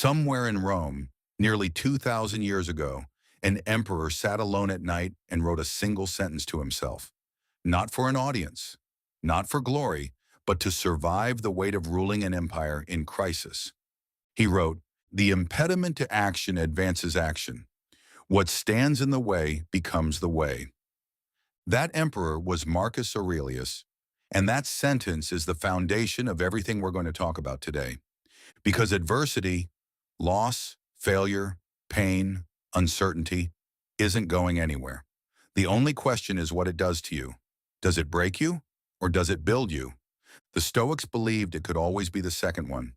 Somewhere in Rome, nearly 2,000 years ago, an emperor sat alone at night and wrote a single sentence to himself. Not for an audience, not for glory, but to survive the weight of ruling an empire in crisis. He wrote, "The impediment to action advances action. What stands in the way becomes the way." That emperor was Marcus Aurelius, and that sentence is the foundation of everything we're going to talk about today. Because adversity, loss, failure, pain, uncertainty isn't going anywhere. The only question is what it does to you. Does it break you or does it build you? The Stoics believed it could always be the second one.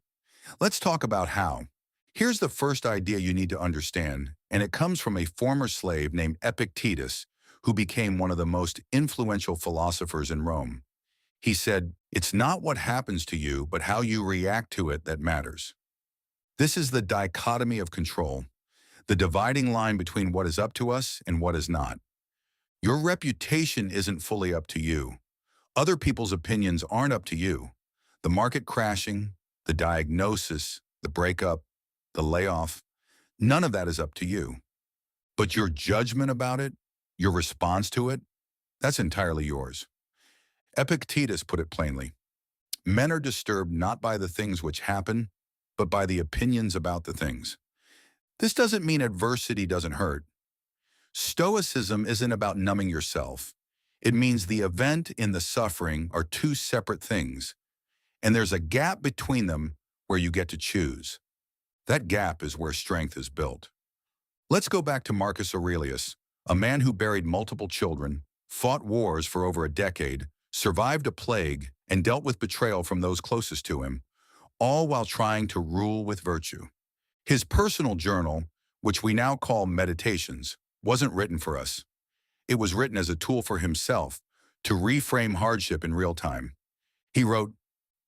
Let's talk about how. Here's the first idea you need to understand, and it comes from a former slave named Epictetus, who became one of the most influential philosophers in Rome. He said, "It's not what happens to you, but how you react to it that matters." This is the dichotomy of control, the dividing line between what is up to us and what is not. Your reputation isn't fully up to you. Other people's opinions aren't up to you. The market crashing, the diagnosis, the breakup, the layoff, none of that is up to you. But your judgment about it, your response to it, that's entirely yours. Epictetus put it plainly. Men are disturbed not by the things which happen, but by the opinions about the things. This doesn't mean adversity doesn't hurt. Stoicism isn't about numbing yourself. It means the event and the suffering are two separate things, and there's a gap between them where you get to choose. That gap is where strength is built. Let's go back to Marcus Aurelius, a man who buried multiple children, fought wars for over a decade, survived a plague, and dealt with betrayal from those closest to him, all while trying to rule with virtue. His personal journal, which we now call Meditations, wasn't written for us. It was written as a tool for himself to reframe hardship in real time. He wrote,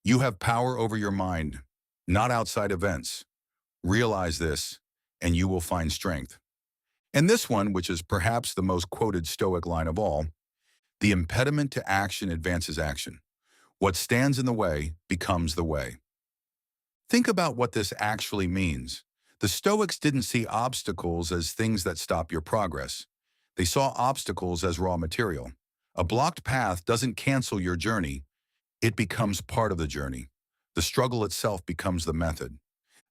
"You have power over your mind, not outside events. Realize this, and you will find strength." And this one, which is perhaps the most quoted Stoic line of all, "The impediment to action advances action. What stands in the way becomes the way." Think about what this actually means. The Stoics didn't see obstacles as things that stop your progress. They saw obstacles as raw material. A blocked path doesn't cancel your journey. It becomes part of the journey. The struggle itself becomes the method.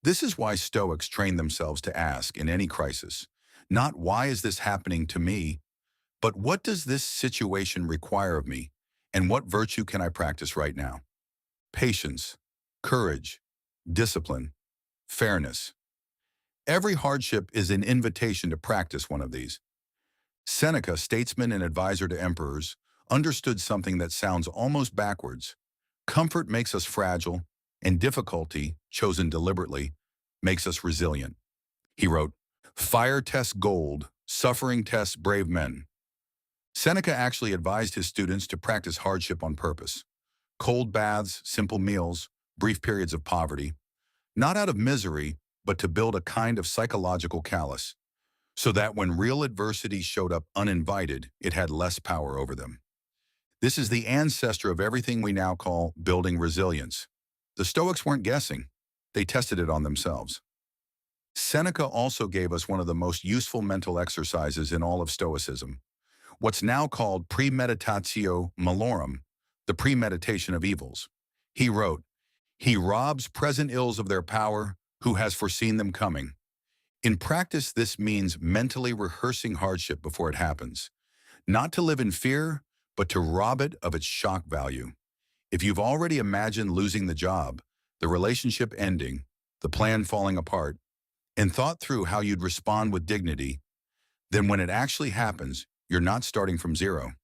This is why Stoics train themselves to ask in any crisis, not "Why is this happening to me?" but "What does this situation require of me? And what virtue can I practice right now?" Patience, courage, discipline, fairness. Every hardship is an invitation to practice one of these. Seneca, statesman and advisor to emperors, understood something that sounds almost backwards. Comfort makes us fragile, and difficulty, chosen deliberately, makes us resilient. He wrote, "Fire tests gold, suffering tests brave men." Seneca actually advised his students to practice hardship on purpose. Cold baths, simple meals, brief periods of poverty, not out of misery, but to build a kind of psychological callus, so that when real adversity showed up uninvited, it had less power over them. This is the ancestor of everything we now call building resilience. The Stoics weren't guessing. They tested it on themselves. Seneca also gave us one of the most useful mental exercises in all of Stoicism, what's now called Premeditatio Malorum, the premeditation of evils. He wrote, "He robs present ills of their power, who has foreseen them coming." In practice, this means mentally rehearsing hardship before it happens. Not to live in fear, but to rob it of its shock value. If you've already imagined losing the job, the relationship ending, the plan falling apart, and thought through how you'd respond with dignity, then when it actually happens, you're not starting from zero.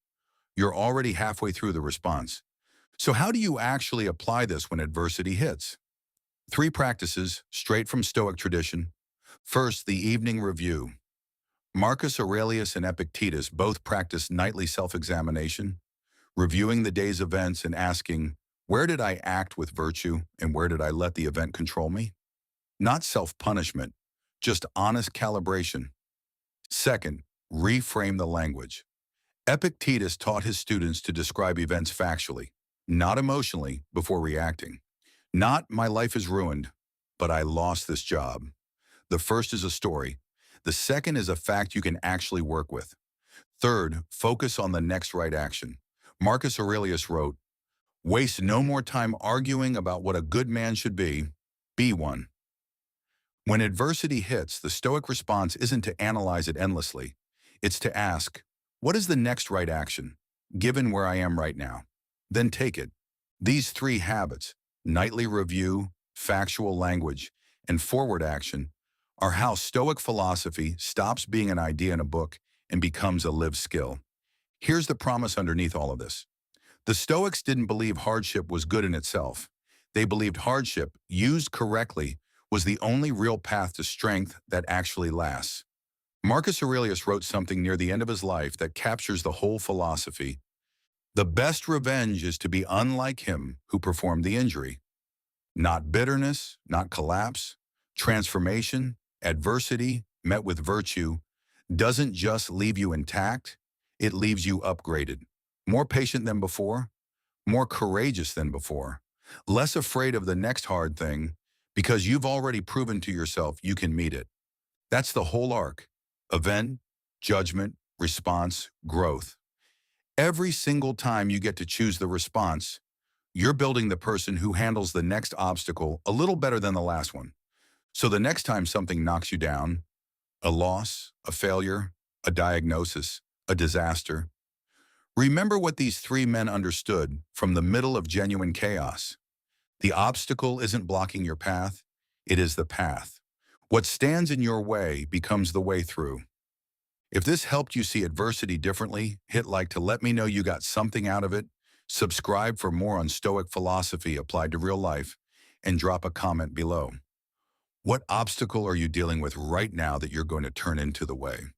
You're already halfway through the response. So how do you actually apply this when adversity hits? 3 practices, straight from Stoic tradition. First, the evening review. Marcus Aurelius and Epictetus both practiced nightly self-examination, reviewing the day's events and asking, where did I act with virtue and where did I let the event control me? Not self-punishment, just honest calibration. Second, reframe the language. Epictetus taught his students to describe events factually, not emotionally, before reacting. Not, "my life is ruined," but I lost this job. The first is a story. The second is a fact you can actually work with. Third, focus on the next right action. Marcus Aurelius wrote, "Waste no more time arguing about what a good man should be one." When adversity hits, the Stoic response isn't to analyze it endlessly. It's to ask, what is the next right action, given where I am right now? Then take it. These three habits, nightly review, factual language, and forward action, are how Stoic philosophy stops being an idea in a book and becomes a lived skill. Here's the promise underneath all of this. The Stoics didn't believe hardship was good in itself. They believed hardship, used correctly, was the only real path to strength that actually lasts. Marcus Aurelius wrote something near the end of his life that captures the whole philosophy. The best revenge is to be unlike him who performed the injury. Not bitterness, not collapse. Transformation, adversity, met with virtue, doesn't just leave you intact, it leaves you upgraded. More patient than before, more courageous than before, less afraid of the next hard thing because you've already proven to yourself you can meet it. That's the whole arc. Event, judgment, response, growth. Every single time you get to choose the response, you're building the person who handles the next obstacle a little better than the last one. So the next time something knocks you down, a loss, a failure, a diagnosis, a disaster, remember what these three men understood from the middle of genuine chaos. The obstacle isn't blocking your path, it is the path. What stands in your way becomes the way through. If this helped you see adversity differently, hit like to let me know you got something out of it, subscribe for more on Stoic philosophy applied to real life, and drop a comment below. What obstacle are you dealing with right now that you're going to turn into the way?